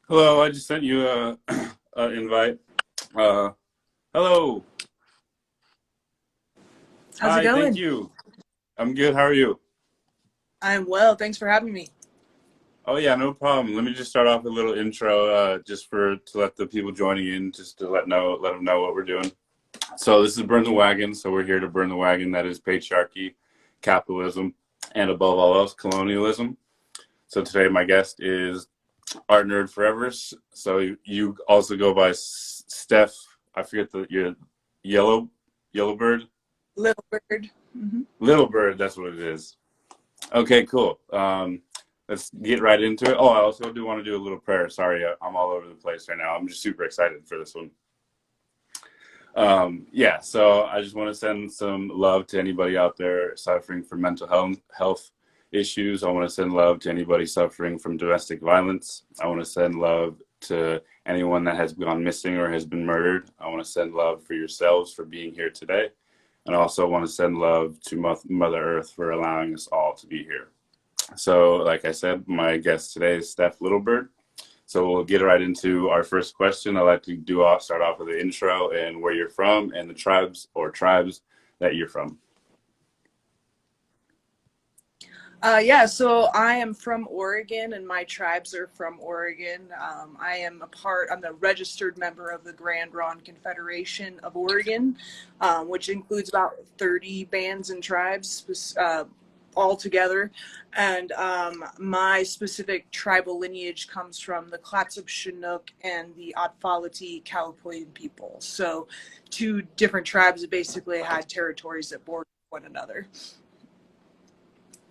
Hello, I just sent you a invite. Uh, hello. How's it Hi, thank going? you. I'm good. How are you? I'm well. Thanks for having me. Oh yeah, no problem. Let me just start off with a little intro, just to let the people joining in, just to let them know what we're doing. So this is Burn the Wagon. So we're here to burn the wagon that is patriarchy, capitalism, and above all else, colonialism. So today my guest is Art Nerd Forever. So you also go by Steph. I forget your yellow yellow bird. Little Bird. Little Bird, that's what it is. Okay, cool. Let's get right into it. Oh, I also do want to do a little prayer. Sorry, I'm all over the place right now. I'm just super excited for this one. Yeah, so I just want to send some love to anybody out there suffering from mental health issues. I want to send love to anybody suffering from domestic violence. I want to send love to anyone that has gone missing or has been murdered. I want to send love for yourselves for being here today. And I also want to send love to Mother Earth for allowing us all to be here. So, like I said, my guest today is Steph Littlebird. So we'll get right into our first question. I like to start off with the intro and where you're from and the tribes that you're from. Yeah, so I am from Oregon and my tribes are from Oregon. I'm the registered member of the Grand Ronde Confederation of Oregon, which includes about 30 bands and tribes all together. And my specific tribal lineage comes from the Clatsop Chinook and the Atfalati Calipoian people. So two different tribes that basically had territories that bordered one another.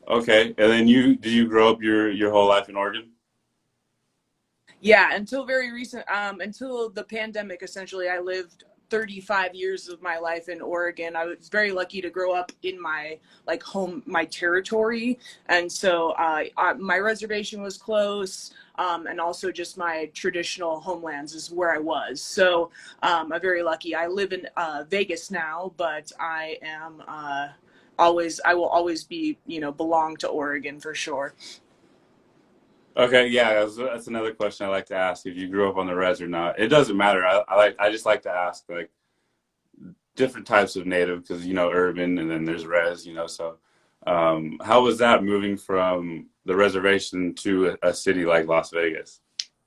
Okay, and then did you grow up your whole life in Oregon? Yeah, until very recent, until the pandemic, essentially, I lived 35 years of my life in Oregon. I was very lucky to grow up in my my territory, and so my reservation was close, and also just my traditional homelands is where I was. So I'm very lucky. I live in Vegas now, but I will always be, belong to Oregon for sure. Okay, yeah, that's another question I like to ask. If you grew up on the res or not, it doesn't matter. I just like to ask like different types of native because urban and then there's res. So how was that moving from the reservation to a city like Las Vegas?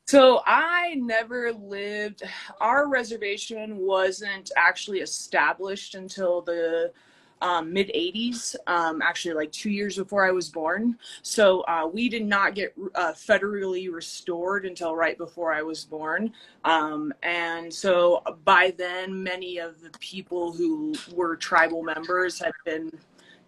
So I never lived, our reservation wasn't actually established until the mid 80s, actually like 2 years before I was born. So we did not get federally restored until right before I was born. And so by then, many of the people who were tribal members had been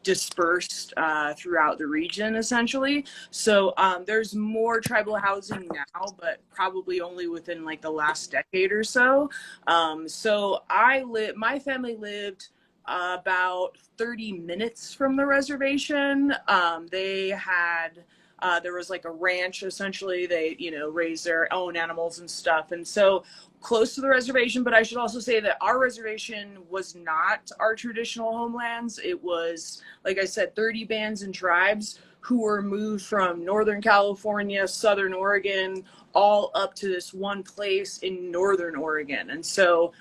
dispersed throughout the region essentially. So there's more tribal housing now, but probably only within like the last decade or so. My family lived about 30 minutes from the reservation. They had there was like a ranch essentially. They, raised their own animals and stuff. And so close to the reservation, but I should also say that our reservation was not our traditional homelands. It was, like I said, 30 bands and tribes who were moved from Northern California, Southern Oregon, all up to this one place in Northern Oregon. And so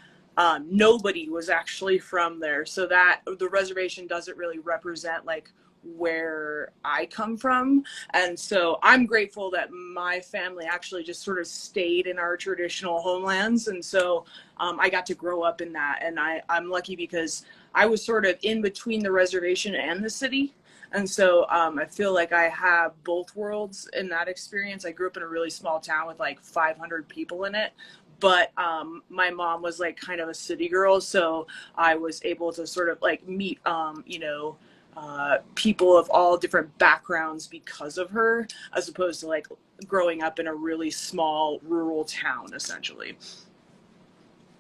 nobody was actually from there. So that the reservation doesn't really represent like where I come from. And so I'm grateful that my family actually just sort of stayed in our traditional homelands. And so I got to grow up in that. And I'm lucky because I was sort of in between the reservation and the city. And so I feel like I have both worlds in that experience. I grew up in a really small town with like 500 people in it. But my mom was like kind of a city girl. So I was able to sort of like meet, people of all different backgrounds because of her, as opposed to like growing up in a really small rural town, essentially.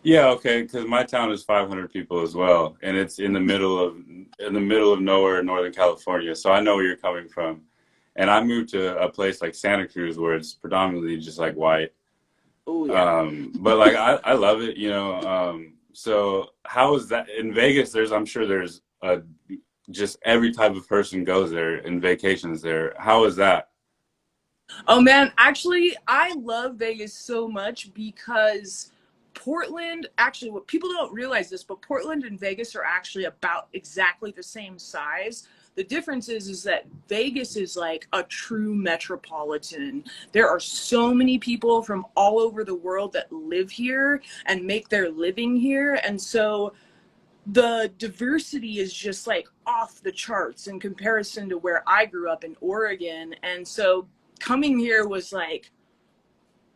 Yeah, okay, because my town is 500 people as well, and it's in the middle of nowhere in Northern California. So I know where you're coming from. And I moved to a place like Santa Cruz where it's predominantly just like white. Oh yeah. But like I love it. So how is that in Vegas? I'm sure there's just every type of person goes there and vacations there. How is that? Oh man, actually, I love Vegas so much because Portland, actually, what people don't realize this, but Portland and Vegas are actually about exactly the same size. The difference is that Vegas is like a true metropolitan. There are so many people from all over the world that live here and make their living here. And so the diversity is just like off the charts in comparison to where I grew up in Oregon. And so coming here was like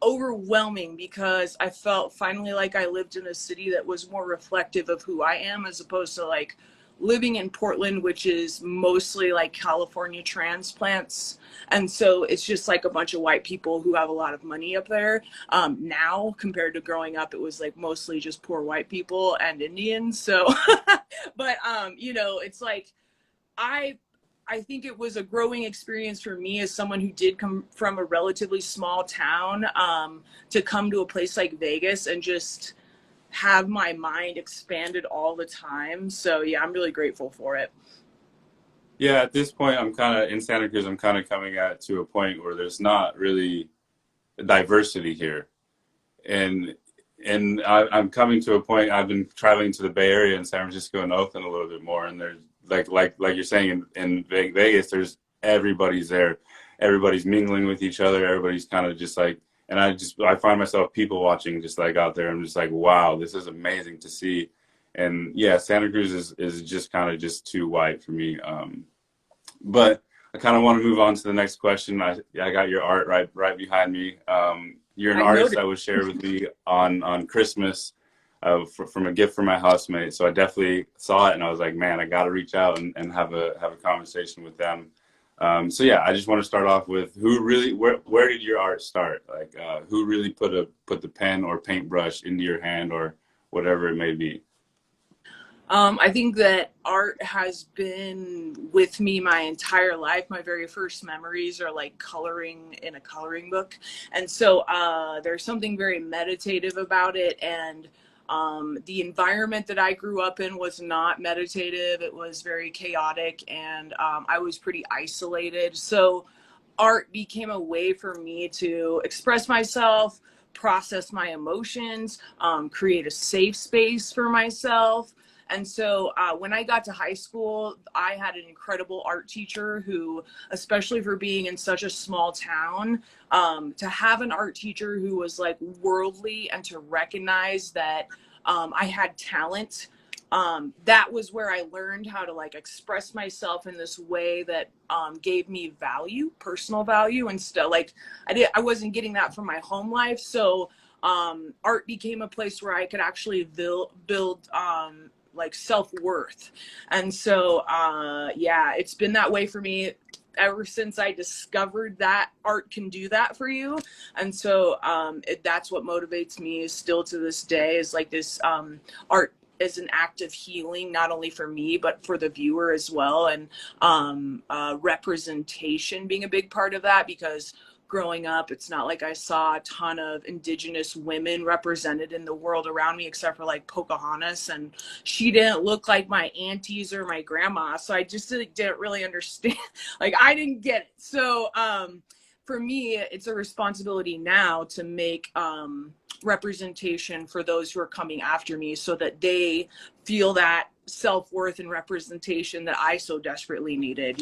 overwhelming because I felt finally like I lived in a city that was more reflective of who I am, as opposed to like living in Portland, which is mostly like California transplants. And so it's just like a bunch of white people who have a lot of money up there. Now, compared to growing up, it was like mostly just poor white people and Indians. So, but, it's like, I I think it was a growing experience for me as someone who did come from a relatively small town, to come to a place like Vegas and just have my mind expanded all the time. So yeah, I'm really grateful for it. Yeah, at this point, I'm kind of in Santa Cruz. I'm kind of coming at to a point where there's not really diversity here, and I'm coming to a point. I've been traveling to the Bay Area and San Francisco and Oakland a little bit more, and there's like you're saying in Vegas, there's everybody's there, everybody's mingling with each other, everybody's kind of just like, and I find myself people watching just like out there. I'm just like, wow, this is amazing to see, and yeah, Santa Cruz is just kind of just too white for me. But I kind of want to move on to the next question. I got your art right behind me. You're an I artist noticed. that was shared with me on Christmas from a gift from my housemate. So I definitely saw it and I was like, man, I got to reach out and have a conversation with them. So yeah, I just want to start off with where did your art start? Like who really put the pen or paintbrush into your hand or whatever it may be? I think that art has been with me my entire life. My very first memories are like coloring in a coloring book. And so there's something very meditative about it. And the environment that I grew up in was not meditative, it was very chaotic, and I was pretty isolated. So art became a way for me to express myself, process my emotions, create a safe space for myself. And so when I got to high school, I had an incredible art teacher who, especially for being in such a small town, to have an art teacher who was like worldly and to recognize that I had talent, that was where I learned how to like express myself in this way that gave me value, personal value, and stuff. Like I wasn't getting that from my home life, so art became a place where I could actually build like self-worth. And so yeah, it's been that way for me ever since I discovered that art can do that for you. And so that's what motivates me still to this day, is like this art as an act of healing, not only for me but for the viewer as well. And representation being a big part of that, because growing up, it's not like I saw a ton of indigenous women represented in the world around me, except for like Pocahontas, and she didn't look like my aunties or my grandma, so I just didn't really understand. Like I didn't get it. So for me, it's a responsibility now to make representation for those who are coming after me, so that they feel that self-worth and representation that I so desperately needed,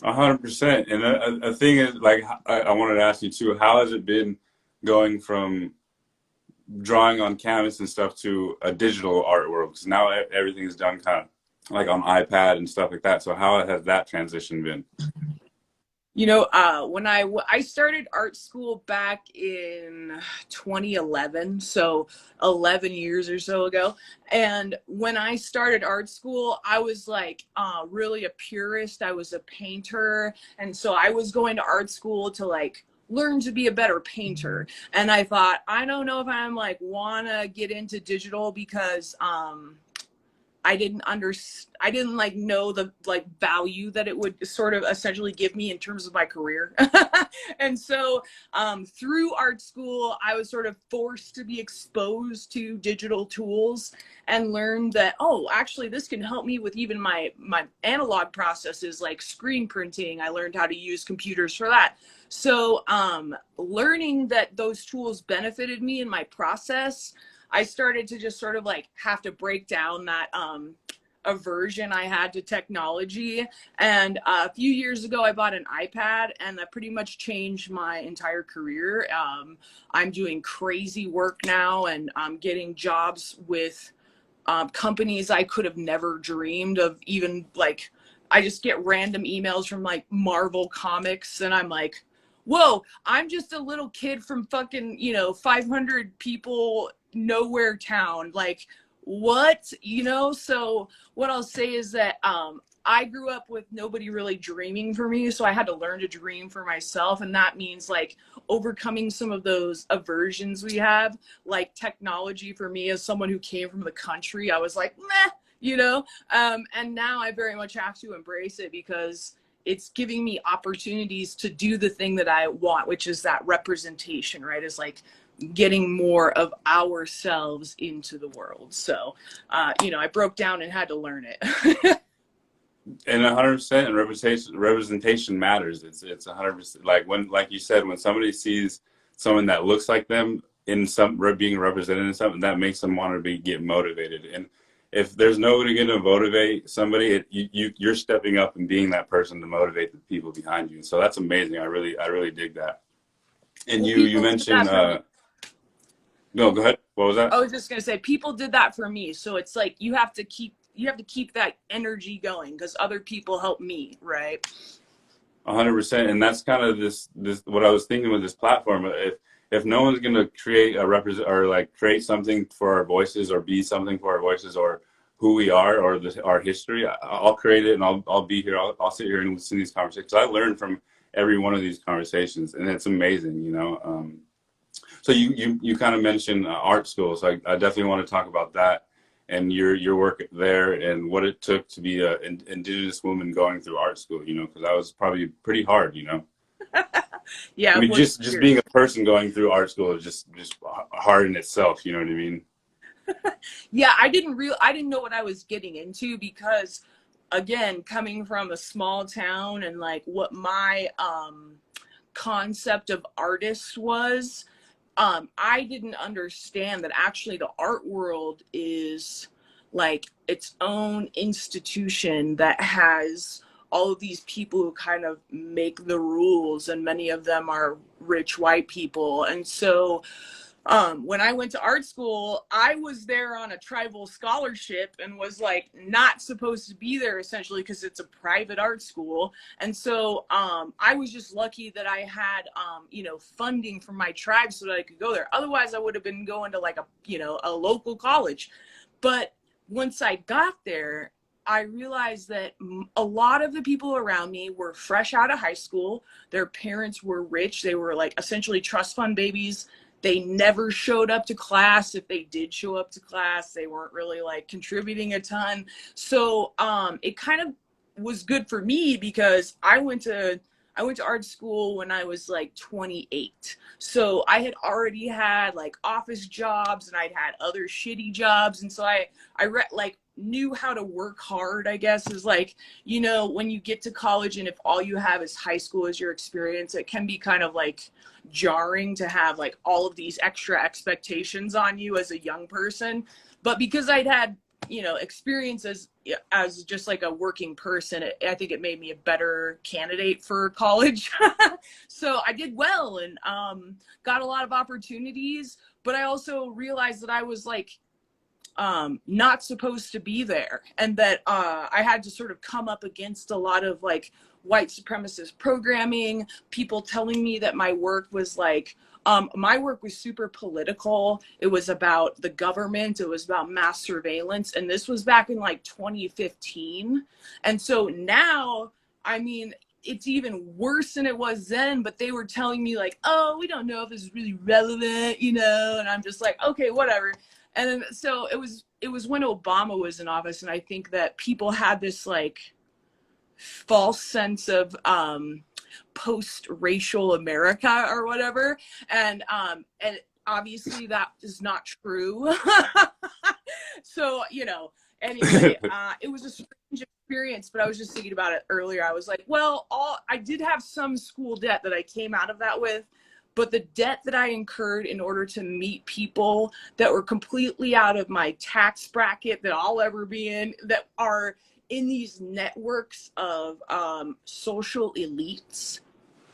100%. And a thing is, like, I wanted to ask you too, how has it been going from drawing on canvas and stuff to a digital artwork? Because now everything is done kind of like on iPad and stuff like that. So how has that transition been? When I started art school back in 2011, so 11 years or so ago. And when I started art school, I was like really a purist. I was a painter. And so I was going to art school to like learn to be a better painter. And I thought, I don't know if I'm like want to get into digital, because I didn't like know the like value that it would sort of essentially give me in terms of my career. And so through art school, I was sort of forced to be exposed to digital tools and learned that, oh, actually this can help me with even my analog processes like screen printing. I learned how to use computers for that. So learning that those tools benefited me in my process, I started to just sort of like have to break down that aversion I had to technology. And a few years ago, I bought an iPad, and that pretty much changed my entire career. I'm doing crazy work now, and I'm getting jobs with companies I could have never dreamed of. Even like, I just get random emails from like Marvel Comics, and I'm like, whoa, I'm just a little kid from fucking, 500 people nowhere town. Like, what? So what I'll say is that I grew up with nobody really dreaming for me, so I had to learn to dream for myself, and that means like overcoming some of those aversions we have, like technology. For me, as someone who came from the country, I was like, meh, and now I very much have to embrace it because it's giving me opportunities to do the thing that I want, which is that representation, right? Is like getting more of ourselves into the world. So, I broke down and had to learn it. And 100%, and representation matters. It's 100%. Like you said, when somebody sees someone that looks like them in some being represented in something, that makes them want to get motivated. And if there's nobody going to motivate somebody, you're stepping up and being that person to motivate the people behind you. So that's amazing. I really dig that. And you mentioned no, go ahead. What was that? I was just gonna say, people did that for me. So it's like you have to keep that energy going because other people help me, right? 100%. And that's kind of this what I was thinking with this platform. If no one's going to create create something for our voices or be something for our voices or who we are or our history, I'll create it, and I'll be here. I'll sit here and listen to these conversations. I learn from every one of these conversations, and it's amazing. So you kind of mentioned art school, so I definitely want to talk about that and your work there and what it took to be an Indigenous woman going through art school. Because that was probably pretty hard. Yeah. I mean, just being a person going through art school is just hard in itself. You know what I mean? Yeah, I didn't know what I was getting into because, again, coming from a small town and like what my concept of artist was, I didn't understand that actually the art world is like its own institution that has all of these people who kind of make the rules, and many of them are rich white people. And so when I went to art school, I was there on a tribal scholarship and was like not supposed to be there essentially because it's a private art school. And so I was just lucky that I had, funding from my tribe so that I could go there. Otherwise, I would have been going to like a local college. But once I got there, I realized that a lot of the people around me were fresh out of high school. Their parents were rich. They were like essentially trust fund babies. They never showed up to class. If they did show up to class, they weren't really like contributing a ton. So it kind of was good for me because I went to art school when I was like 28. So I had already had like office jobs and I'd had other shitty jobs. And so I knew how to work hard, I guess, is like, when you get to college and if all you have is high school as your experience, it can be kind of like jarring to have like all of these extra expectations on you as a young person. But because I'd had experience as just like a working person, I think it made me a better candidate for college. So I did well and got a lot of opportunities, but I also realized that I was like not supposed to be there, and that I had to sort of come up against a lot of like white supremacist programming, people telling me that my work was like my work was super political. It was about the government. It was about mass surveillance. And this was back in like 2015. And so now, I mean, it's even worse than it was then, but they were telling me like, oh, we don't know if this is really relevant, and I'm just like, okay, whatever. And then, so it was when Obama was in office, and I think that people had this like false sense of post-racial America or whatever, and obviously that is not true. So anyway, it was a strange experience, but I was just thinking about it earlier. I was like, well, I did have some school debt that I came out of that with, but the debt that I incurred in order to meet people that were completely out of my tax bracket that I'll ever be in, that are in these networks of social elites,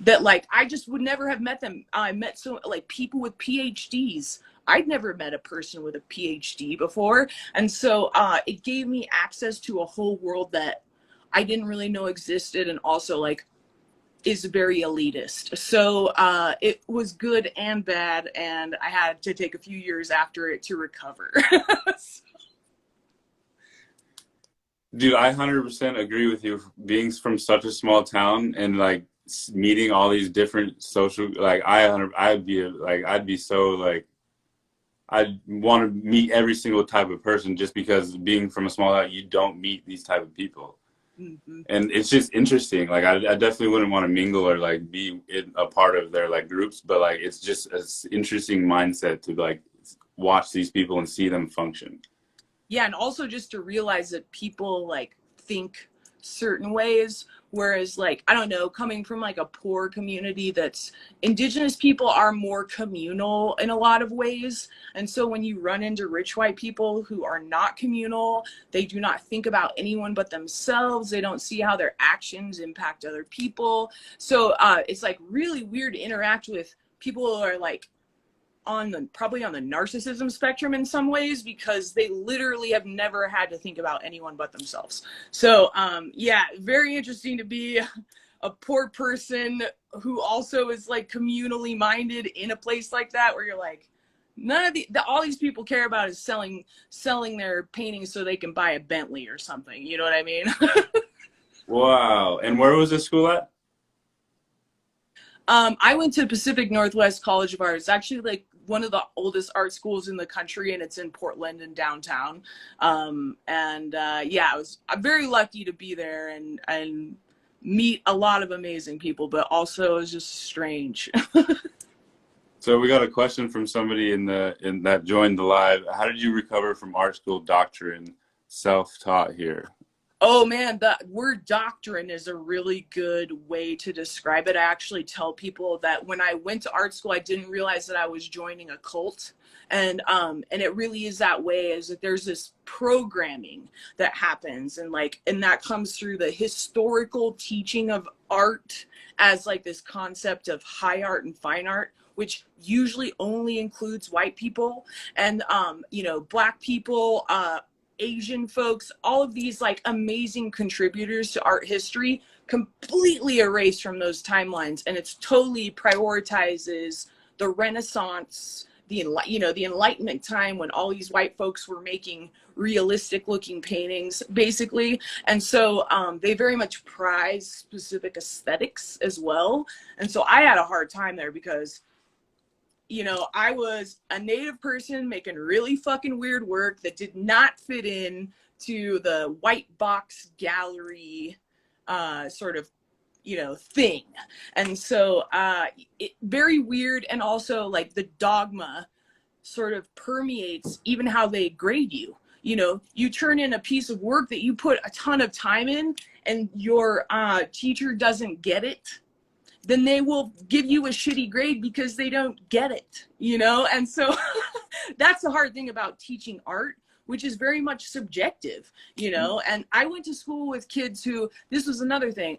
that like I just would never have met them. I met so like people with PhDs. I'd never met a person with a PhD before. And so it gave me access to a whole world that I didn't really know existed, and also like is very elitist. So it was good and bad, and I had to take a few years after it to recover. Dude, I 100% agree with you. Being from such a small town and like meeting all these different social, like I'd be so like, I'd want to meet every single type of person, just because being from a small town, you don't meet these type of people. Mm-hmm. And it's just interesting. Like I definitely wouldn't want to mingle or like be a part of their like groups, but like it's just an interesting mindset to like watch these people and see them function. Yeah, and also just to realize that people like think certain ways, whereas like I don't know, coming from like a poor community, that's indigenous people are more communal in a lot of ways. And so when you run into rich white people who are not communal, they do not think about anyone but themselves. They don't see how their actions impact other people. So it's like really weird to interact with people who are like probably on the narcissism spectrum in some ways, because they literally have never had to think about anyone but themselves. So yeah, very interesting to be a poor person who also is like communally minded in a place like that, where you're like, none of all these people care about is selling their paintings so they can buy a Bentley or something. You know what I mean? Wow. And where was this school at? I went to Pacific Northwest College of Art. It's actually like one of the oldest art schools in the country, and it's in Portland and downtown. Yeah, I'm very lucky to be there and meet a lot of amazing people, but also it was just strange. So we got a question from somebody in that joined the live. How did you recover from art school doctrine, self-taught here? Oh man, the word doctrine is a really good way to describe it. I actually tell people that when I went to art school, I didn't realize that I was joining a cult. And it really is that way, is that there's this programming that happens, and that comes through the historical teaching of art as like this concept of high art and fine art, which usually only includes white people and black people, Asian folks, all of these like amazing contributors to art history, completely erased from those timelines. And it's totally prioritizes the Renaissance, the Enlightenment time, when all these white folks were making realistic looking paintings basically. And so they very much prize specific aesthetics as well. And so I had a hard time there, because I was a Native person making really fucking weird work that did not fit in to the white box gallery sort of, thing. And so very weird. And also like the dogma sort of permeates even how they grade you. You turn in a piece of work that you put a ton of time in, and your teacher doesn't get it, then they will give you a shitty grade because they don't get it, And so that's the hard thing about teaching art, which is very much subjective, And I went to school with kids who, this was another thing.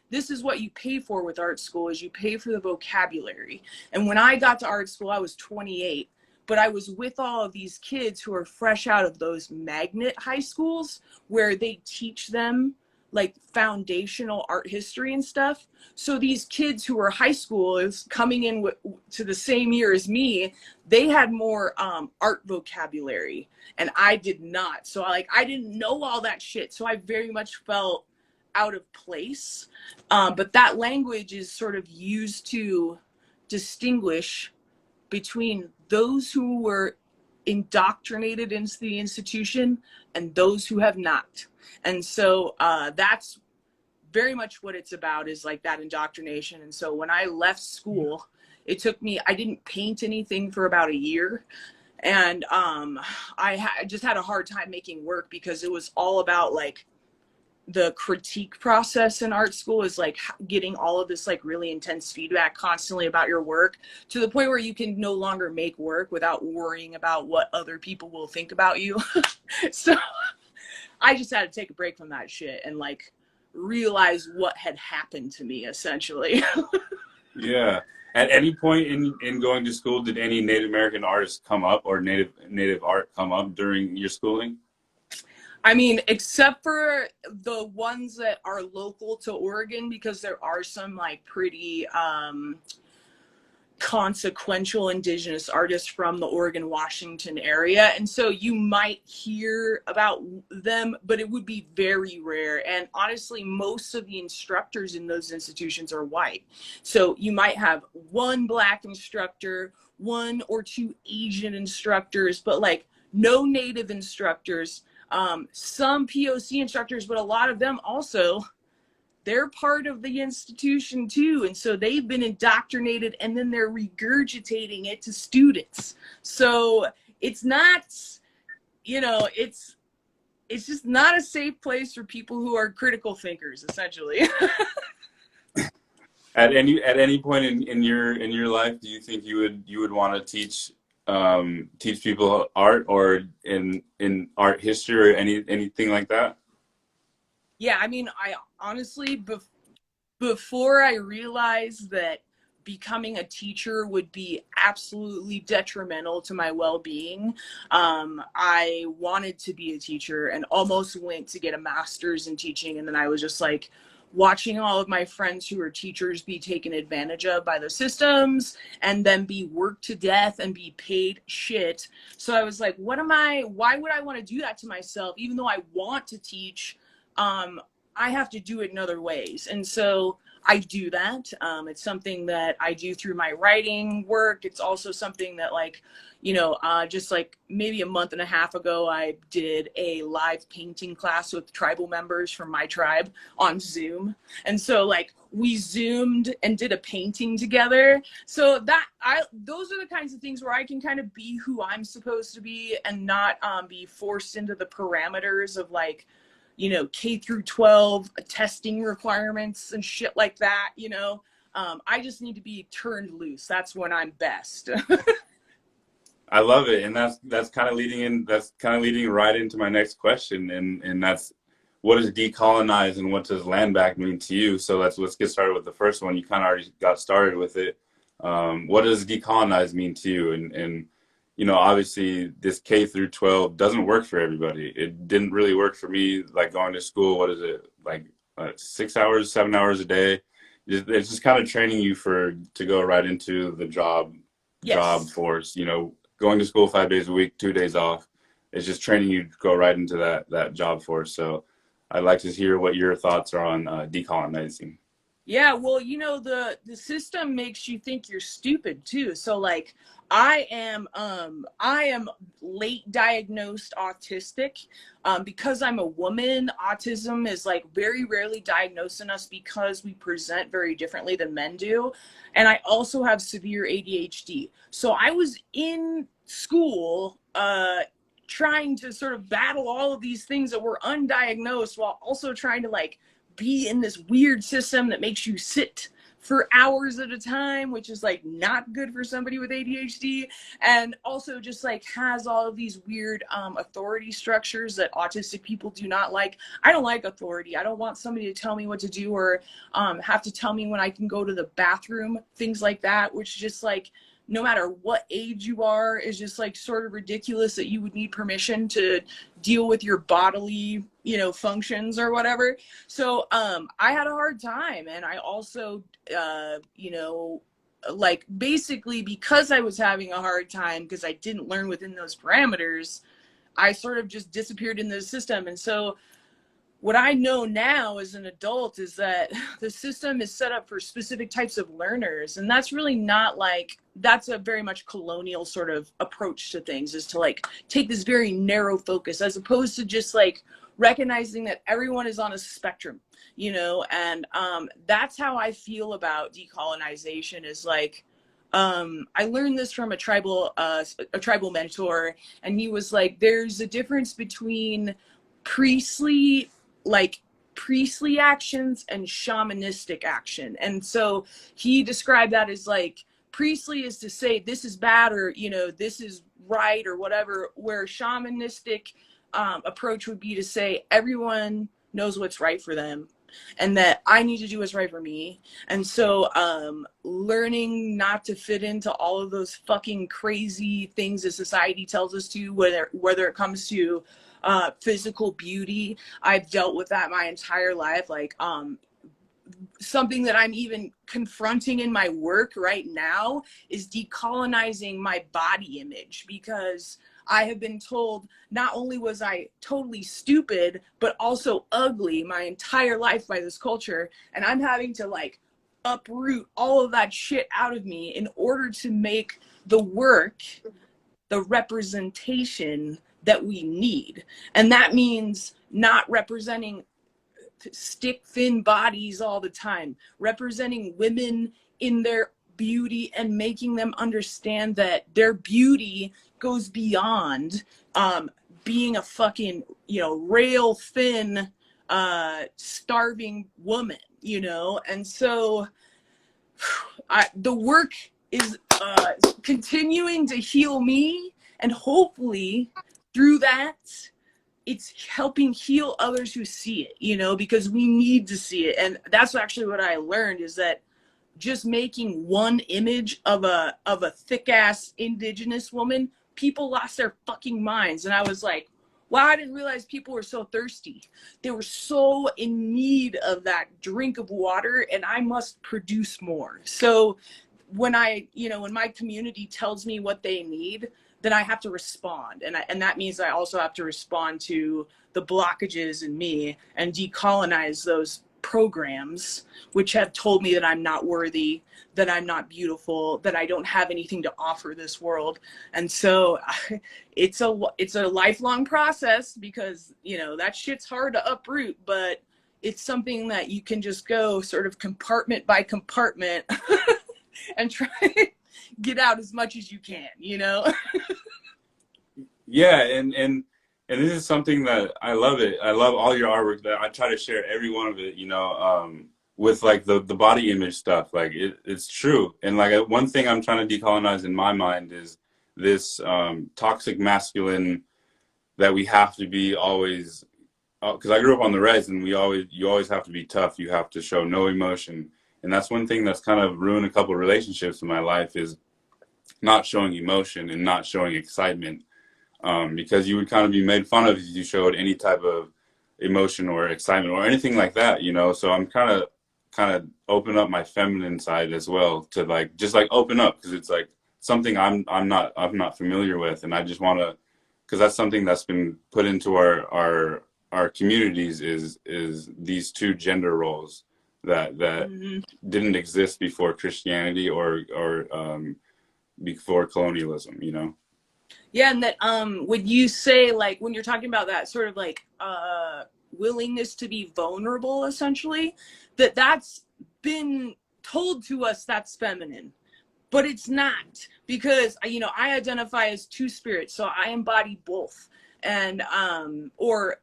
This is what you pay for with art school, is you pay for the vocabulary. And when I got to art school, I was 28, but I was with all of these kids who are fresh out of those magnet high schools where they teach them like foundational art history and stuff. So these kids who were high schoolers coming in to the same year as me, they had more art vocabulary, and I did not. So I didn't know all that shit. So I very much felt out of place. But that language is sort of used to distinguish between those who were indoctrinated into the institution and those who have not. And so that's very much what it's about, is like that indoctrination. And so when I left school, it took me, I didn't paint anything for about a year. And I just had a hard time making work because it was all about like the critique process in art school is like getting all of this like really intense feedback constantly about your work, to the point where you can no longer make work without worrying about what other people will think about you. So I just had to take a break from that shit and like realize what had happened to me, essentially. Yeah. At any point in going to school, did any Native American artists come up, or native art come up during your schooling? I mean, except for the ones that are local to Oregon, because there are some like pretty consequential indigenous artists from the Oregon, Washington area. And so you might hear about them, but it would be very rare. And honestly, most of the instructors in those institutions are white. So you might have one Black instructor, one or two Asian instructors, but like no Native instructors, some POC instructors, but a lot of them also, they're part of the institution too. And so they've been indoctrinated and then they're regurgitating it to students. So it's not, you know, it's just not a safe place for people who are critical thinkers, essentially. At any point in your life, do you think you would want to teach people art, or in art history, or anything like that? Yeah, I mean, I honestly, before I realized that becoming a teacher would be absolutely detrimental to my well-being, I wanted to be a teacher and almost went to get a master's in teaching. And then I was just like watching all of my friends who are teachers be taken advantage of by the systems and then be worked to death and be paid shit. So I was like, why would I want to do that to myself? Even though I want to teach, I have to do it in other ways. And so I do that. It's something that I do through my writing work. It's also something that, like, you know, just like maybe a month and a half ago, I did a live painting class with tribal members from my tribe on Zoom. And so like we Zoomed and did a painting together. So those are the kinds of things where I can kind of be who I'm supposed to be and not be forced into the parameters of like, you know, K through 12 testing requirements and shit like that, you know. I just need to be turned loose. That's when I'm best. I love it, and that's kind of leading right into my next question, and that's, what does decolonize and what does land back mean to you? So let's get started with the first one. You kind of already got started with it. What does decolonize mean to you? And you know, obviously this K through 12 doesn't work for everybody. It didn't really work for me, like going to school, what is it, like 6 hours, 7 hours a day. It's just kind of training you to go right into the job force, you know, going to school 5 days a week, 2 days off. It's just training you to go right into that job force. So I'd like to hear what your thoughts are on decolonizing. Yeah, well, you know, the system makes you think you're stupid too. So like I am late diagnosed autistic. Because I'm a woman, autism is like very rarely diagnosed in us because we present very differently than men do. And I also have severe ADHD. So I was in school trying to sort of battle all of these things that were undiagnosed while also trying to like be in this weird system that makes you sit for hours at a time, which is like not good for somebody with ADHD, and also just like has all of these weird authority structures that autistic people do not like. I don't like authority. I don't want somebody to tell me what to do or have to tell me when I can go to the bathroom, things like that, which just like, no matter what age you are, is just like sort of ridiculous that you would need permission to deal with your bodily, you know, functions or whatever. So I had a hard time. And I also, you know, like basically because I was having a hard time because I didn't learn within those parameters, I sort of just disappeared in the system. And so what I know now as an adult is that the system is set up for specific types of learners. And that's really not like, that's a very much colonial sort of approach to things, is to like take this very narrow focus as opposed to just like recognizing that everyone is on a spectrum, you know? And that's how I feel about decolonization is like, I learned this from a tribal mentor, and he was like, there's a difference between priestly like priestly actions and shamanistic action. And so he described that as like priestly is to say this is bad, or you know, this is right or whatever, where shamanistic approach would be to say everyone knows what's right for them and that I need to do what's right for me. And so learning not to fit into all of those fucking crazy things that society tells us to, whether it comes to physical beauty. I've dealt with that my entire life. Like something that I'm even confronting in my work right now is decolonizing my body image, because I have been told not only was I totally stupid, but also ugly my entire life by this culture. And I'm having to like uproot all of that shit out of me in order to make the work, the representation that we need. And that means not representing stick thin bodies all the time, representing women in their beauty and making them understand that their beauty goes beyond being a fucking, you know, rail thin starving woman, you know. And so the work is continuing to heal me, and hopefully through that it's helping heal others who see it, you know, because we need to see it. And that's actually what I learned, is that just making one image of a thick ass indigenous woman, people lost their fucking minds. And I was like, wow, I didn't realize people were so thirsty. They were so in need of that drink of water, and I must produce more. So when when my community tells me what they need, then I have to respond. And that means I also have to respond to the blockages in me and decolonize those programs which have told me that I'm not worthy, that I'm not beautiful, that I don't have anything to offer this world. And so it's a lifelong process, because, you know, that shit's hard to uproot, but it's something that you can just go sort of compartment by compartment and try to get out as much as you can, you know? Yeah, and this is something that I love it. I love all your artwork. That I try to share every one of it, you know, with like the body image stuff. Like it's true. And like one thing I'm trying to decolonize in my mind is this toxic masculine that we have to be always, because I grew up on the res, and you always have to be tough. You have to show no emotion. And that's one thing that's kind of ruined a couple of relationships in my life, is not showing emotion and not showing excitement. Because you would kind of be made fun of if you showed any type of emotion or excitement or anything like that, you know. So I'm kind of open up my feminine side as well, to like just like open up, because it's like something I'm not familiar with, and I just want to, because that's something that's been put into our communities, is these two gender roles that Mm-hmm. didn't exist before Christianity or before colonialism, you know. Yeah, and that would you say, like, when you're talking about that sort of like willingness to be vulnerable, essentially, that's been told to us that's feminine, but it's not, because you know, I identify as two spirits, so I embody both. And or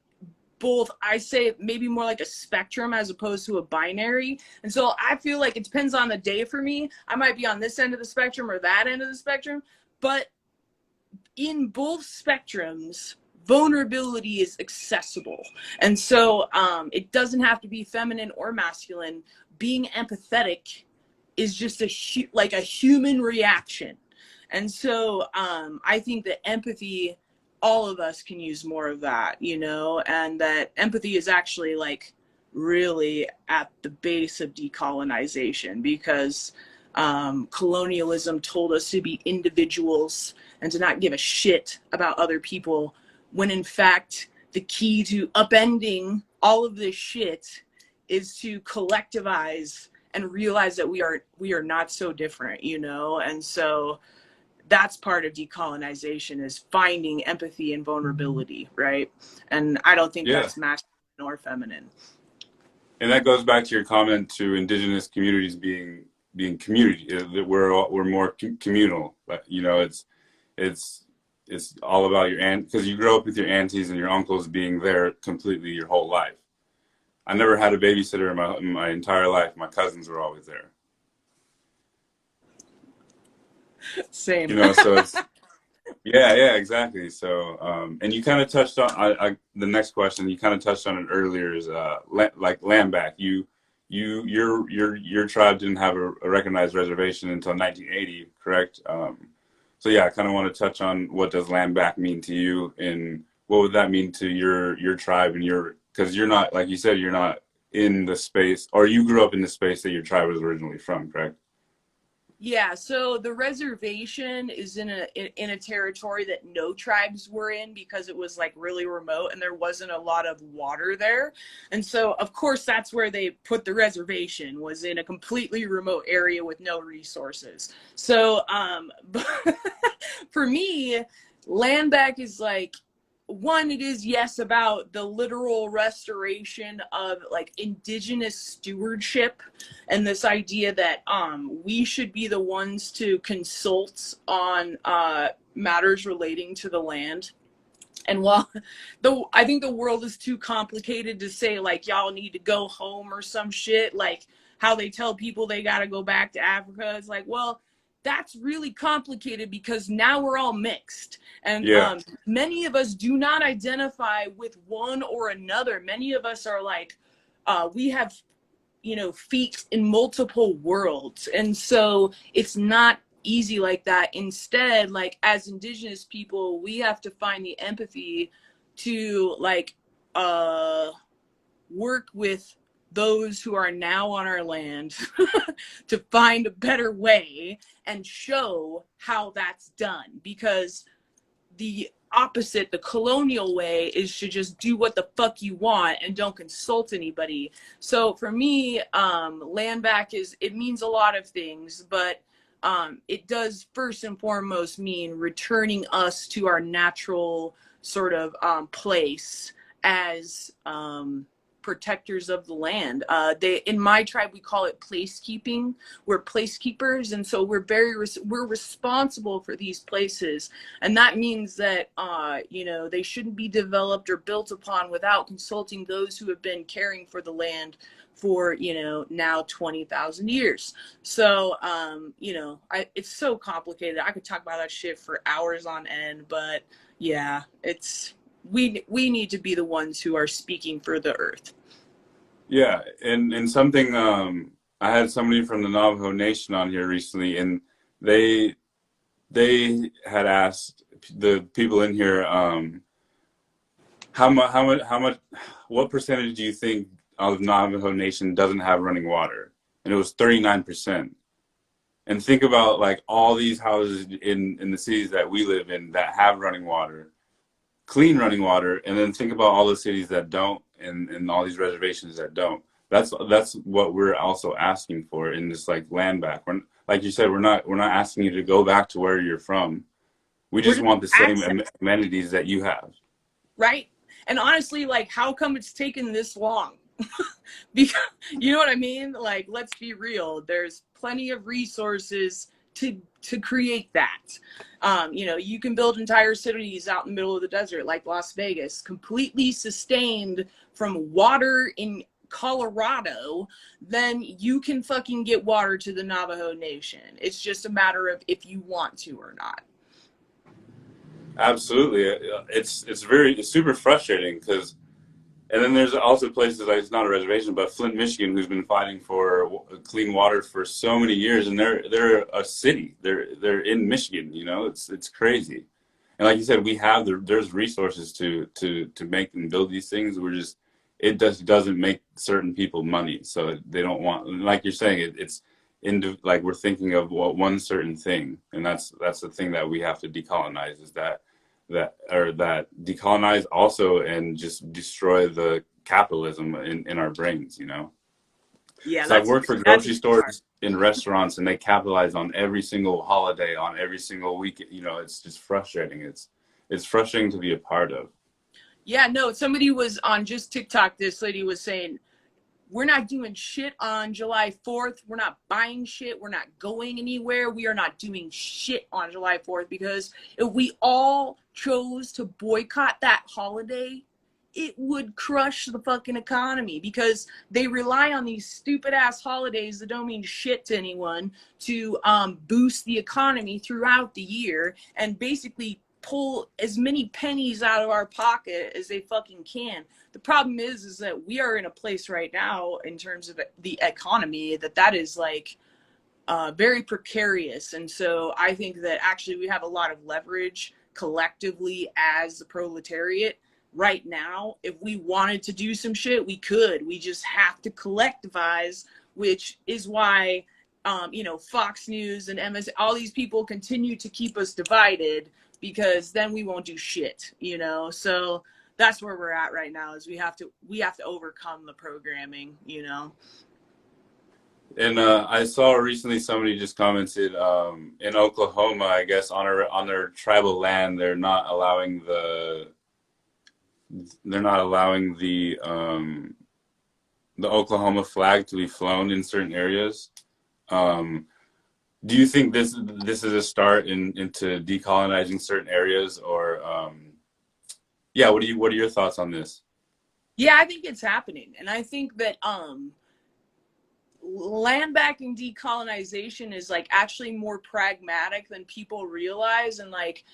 both, I say maybe more like a spectrum as opposed to a binary. And so I feel like it depends on the day for me. I might be on this end of the spectrum or that end of the spectrum, but in both spectrums, vulnerability is accessible. And so it doesn't have to be feminine or masculine. Being empathetic is just like a human reaction. And so I think that empathy, all of us can use more of that, you know, and that empathy is actually like really at the base of decolonization, because colonialism told us to be individuals and to not give a shit about other people, when in fact the key to upending all of this shit is to collectivize and realize that we are not so different, you know? And so that's part of decolonization, is finding empathy and vulnerability, right? And I don't think Yeah. that's masculine or feminine. And that goes back to your comment to indigenous communities being community. That we're more communal. But you know, it's all about your aunt, because you grow up with your aunties and your uncles being there completely your whole life. I never had a babysitter in my entire life. My cousins were always there. Same. You know, so it's yeah, exactly. So, and you kind of touched on the next question. You kind of touched on it earlier. Is like land back. Your tribe didn't have a recognized reservation until 1980, correct? So yeah, I kind of want to touch on what does land back mean to you, and what would that mean to your tribe and because you're not, like you said, you're not in the space, or you grew up in the space that your tribe was originally from, correct? Yeah, so the reservation is in a territory that no tribes were in, because it was like really remote and there wasn't a lot of water there. And so of course that's where they put the reservation, was in a completely remote area with no resources. So for me, land back is like, one, it is, yes, about the literal restoration of like indigenous stewardship, and this idea that we should be the ones to consult on matters relating to the land. And while I think the world is too complicated to say like y'all need to go home or some shit, like how they tell people they got to go back to Africa. It's like, well, that's really complicated because now we're all mixed. And Yeah, many of us do not identify with one or another. Many of us are like, we have, you know, feet in multiple worlds. And so it's not easy like that. Instead, like as indigenous people, we have to find the empathy to like work with those who are now on our land to find a better way and show how that's done. Because the opposite, the colonial way, is to just do what the fuck you want and don't consult anybody. So for me, land back it means a lot of things, but it does first and foremost mean returning us to our natural sort of place as protectors of the land. In my tribe, we call it placekeeping. We're placekeepers, and so we're responsible for these places, and that means that you know, they shouldn't be developed or built upon without consulting those who have been caring for the land for, you know, now 20,000 years. So you know, it's so complicated. I could talk about that shit for hours on end, but yeah, we need to be the ones who are speaking for the earth. yeah, and something. I had somebody from the Navajo Nation on here recently, and they had asked the people in here, how much, what percentage do you think of Navajo Nation doesn't have running water? And it was 39%. And think about like all these houses in the cities that we live in that have running water, clean running water, and then think about all the cities that don't, and all these reservations that don't. That's what we're also asking for in this like land back. Like you said, we're not asking you to go back to where you're from. We We're just just want the same access, amenities that you have. right? And honestly, like, how come it's taken this long? Because, you know what I mean? Like, let's be real. There's plenty of resources to create that. You know, you can build entire cities out in the middle of the desert, like Las Vegas, completely sustained from water in Colorado. Then you can fucking get water to the Navajo Nation. It's just a matter of if you want to or not. Absolutely, it's super frustrating because, and then there's also places like, it's not a reservation, but Flint, Michigan, who's been fighting for clean water for so many years, and they're a city. They're in Michigan. You know, it's crazy. And like you said, there's resources to make and build these things. It just doesn't make certain people money, so they don't want. Like you're saying, it's into like we're thinking of one certain thing, and that's the thing that we have to decolonize, is that decolonize also and just destroy the capitalism in our brains, you know? Yeah, So I've worked for that's grocery stores in restaurants, and they capitalize on every single holiday, on every single week. You know, it's just frustrating. It's frustrating to be a part of. yeah. No, somebody was on just TikTok. This lady was saying, we're not doing shit on July 4th. We're not buying shit. We're not going anywhere. We are not doing shit on July 4th because if we all chose to boycott that holiday, it would crush the fucking economy because they rely on these stupid ass holidays that don't mean shit to anyone to boost the economy throughout the year and basically pull as many pennies out of our pocket as they fucking can. The problem is that we are in a place right now in terms of the economy that is like very precarious. And so I think that actually we have a lot of leverage collectively as the proletariat right now. If we wanted to do some shit, we could. We just have to collectivize, which is why you know, Fox News and MS, all these people continue to keep us divided because then we won't do shit, you know? So that's where we're at right now is we have to overcome the programming, you know? And I saw recently somebody just commented in Oklahoma, I guess on their tribal land, they're not allowing the Oklahoma flag to be flown in certain areas. Do you think this is a start into decolonizing certain areas, or yeah? What are your thoughts on this? Yeah, I think it's happening, and I think that land backing decolonization is like actually more pragmatic than people realize, and like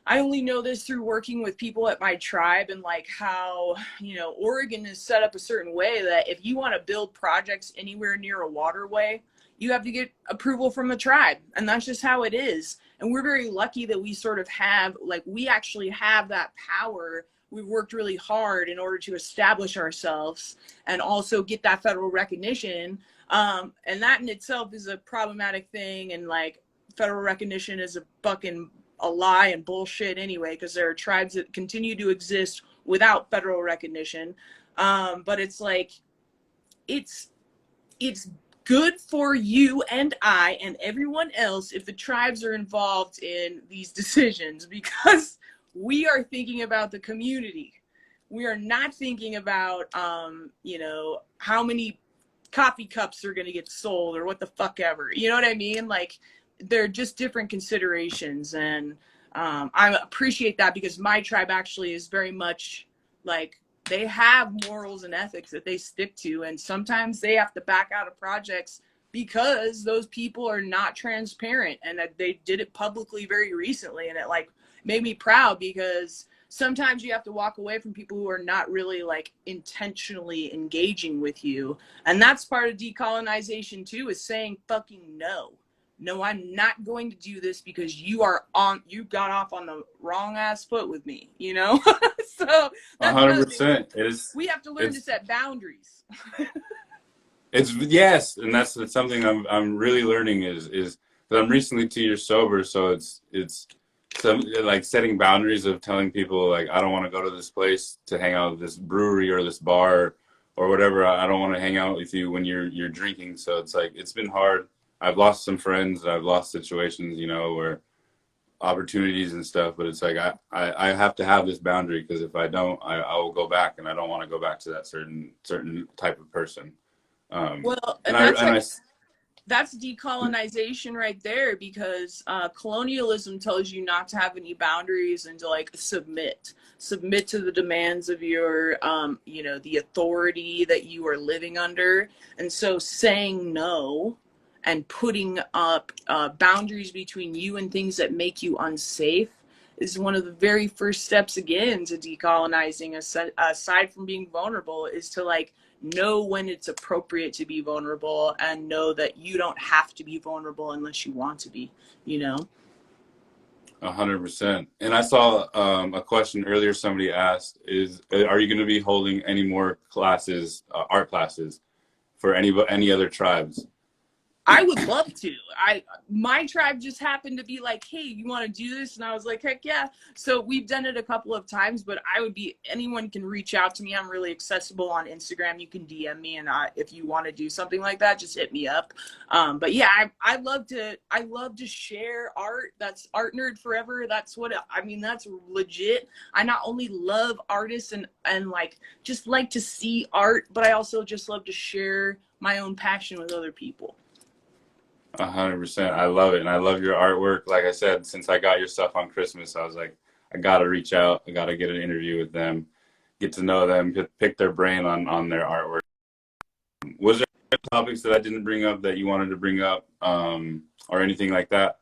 I only know this through working with people at my tribe and like how, you know, Oregon is set up a certain way that if you want to build projects anywhere near a waterway, you have to get approval from the tribe. And that's just how it is. And we're very lucky that we sort of have, like, we actually have that power. We've worked really hard in order to establish ourselves and also get that federal recognition. And that in itself is a problematic thing. And like federal recognition is a fucking a lie and bullshit anyway, because there are tribes that continue to exist without federal recognition. But it's like, it's good for you and I and everyone else if the tribes are involved in these decisions, because we are thinking about the community. We are not thinking about, you know, how many coffee cups are going to get sold or what the fuck ever. You know what I mean? Like, they're just different considerations. And I appreciate that because my tribe actually is very much like, they have morals and ethics that they stick to. And sometimes they have to back out of projects because those people are not transparent. And they did it publicly very recently. And it like made me proud because sometimes you have to walk away from people who are not really like intentionally engaging with you. And that's part of decolonization too, is saying fucking no. No, I'm not going to do this because you got off on the wrong ass foot with me, you know? So that's another thing. 100%. It is. We have to learn to set boundaries. It's yes, and that's something I'm really learning is that I'm recently 2 years sober, so it's some like setting boundaries of telling people like I don't want to go to this place to hang out at this brewery or this bar or whatever. I don't want to hang out with you when you're drinking. So it's like it's been hard. I've lost some friends. I've lost situations, you know, where opportunities and stuff. But it's like I have to have this boundary because if I don't, I will go back, and I don't want to go back to that certain type of person. Well, and that's decolonization right there, because colonialism tells you not to have any boundaries and to like submit to the demands of your you know, the authority that you are living under. And so saying no and putting up boundaries between you and things that make you unsafe is one of the very first steps again to decolonizing. Aside from being vulnerable, is to like know when it's appropriate to be vulnerable and know that you don't have to be vulnerable unless you want to be, you know? 100%. And I saw a question earlier. Somebody asked, are you going to be holding any more classes, art classes for any other tribes? I would love to. My tribe just happened to be like, hey, you want to do this? And I was like, heck yeah. So we've done it a couple of times, but anyone can reach out to me. I'm really accessible on Instagram. You can DM me, and if you want to do something like that, just hit me up. But yeah, I love to share art. That's Art Nerd Forever. That's that's legit. I not only love artists and like just like to see art, but I also just love to share my own passion with other people. 100%. I love it. And I love your artwork. Like I said, since I got your stuff on Christmas, I was like, I got to reach out. I got to get an interview with them, get to know them, pick their brain on their artwork. Was there topics that I didn't bring up that you wanted to bring up, or anything like that?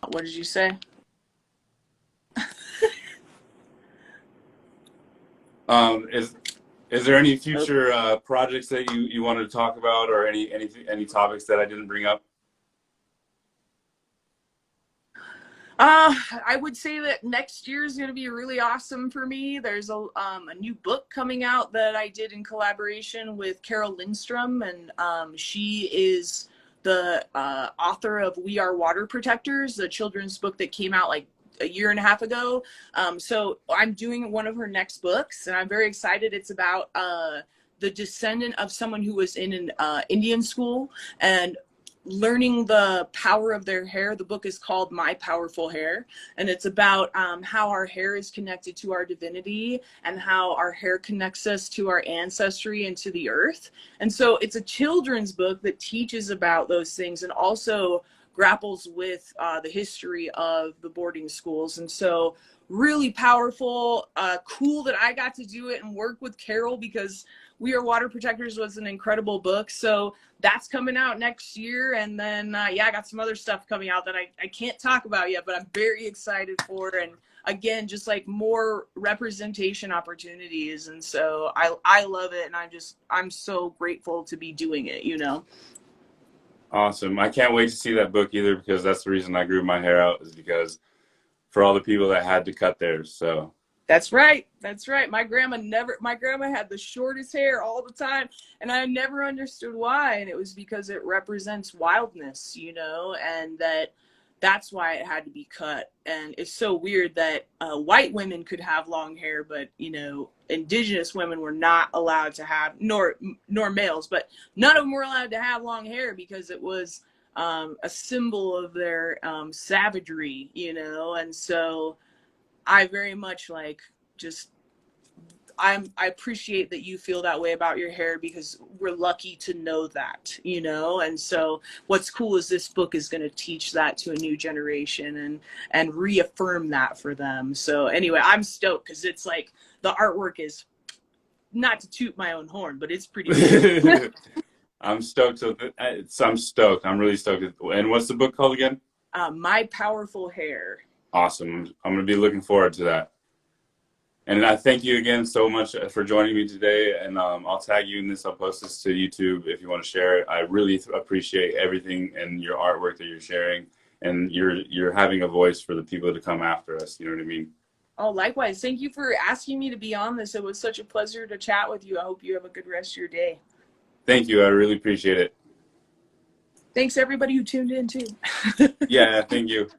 What did you say? Is there any future projects that you wanted to talk about, or any topics that I didn't bring up? I would say that next year is going to be really awesome for me. There's a new book coming out that I did in collaboration with Carol Lindstrom, and she is the author of We Are Water Protectors, the children's book that came out like a year and a half ago. So I'm doing one of her next books, and I'm very excited. It's about the descendant of someone who was in an Indian school and learning the power of their hair. The book is called My Powerful Hair, and it's about how our hair is connected to our divinity and how our hair connects us to our ancestry and to the earth. And so it's a children's book that teaches about those things and also grapples with the history of the boarding schools. And so really powerful, cool that I got to do it and work with Carol, because We Are Water Protectors was an incredible book. So that's coming out next year. And then, I got some other stuff coming out that I can't talk about yet, but I'm very excited for. And again, just like more representation opportunities. And so I love it. And I'm so grateful to be doing it, you know? Awesome. I can't wait to see that book either, because that's the reason I grew my hair out, is because for all the people that had to cut theirs. So that's right. That's right. My grandma had the shortest hair all the time, and I never understood why. And it was because it represents wildness, you know, and that's why it had to be cut. And it's so weird that white women could have long hair, but, you know, indigenous women were not allowed to have, nor males, but none of them were allowed to have long hair because it was a symbol of their savagery, you know. And so I very much I appreciate that you feel that way about your hair, because we're lucky to know that, you know. And so what's cool is this book is going to teach that to a new generation and reaffirm that for them. So anyway, I'm stoked, because it's like the artwork is, not to toot my own horn, but it's pretty good. I'm stoked. I'm stoked. I'm really stoked. And what's the book called again? My Powerful Hair. Awesome. I'm going to be looking forward to that. And I thank you again so much for joining me today. And I'll tag you in this. I'll post this to YouTube if you want to share it. I really appreciate everything and your artwork that you're sharing. And you're having a voice for the people to come after us. You know what I mean? Oh, likewise. Thank you for asking me to be on this. It was such a pleasure to chat with you. I hope you have a good rest of your day. Thank you. I really appreciate it. Thanks, everybody who tuned in, too. Yeah, thank you.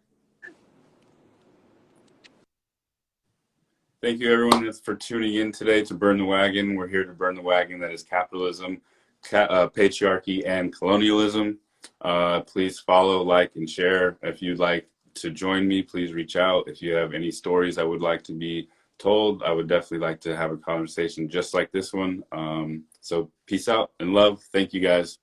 Thank you, everyone, for tuning in today to Burn the Wagon. We're here to burn the wagon that is capitalism, patriarchy, and colonialism. Please follow, like, and share. If you'd like to join me, please reach out. If you have any stories that would like to be told, I would definitely like to have a conversation just like this one. So peace out and love. Thank you, guys.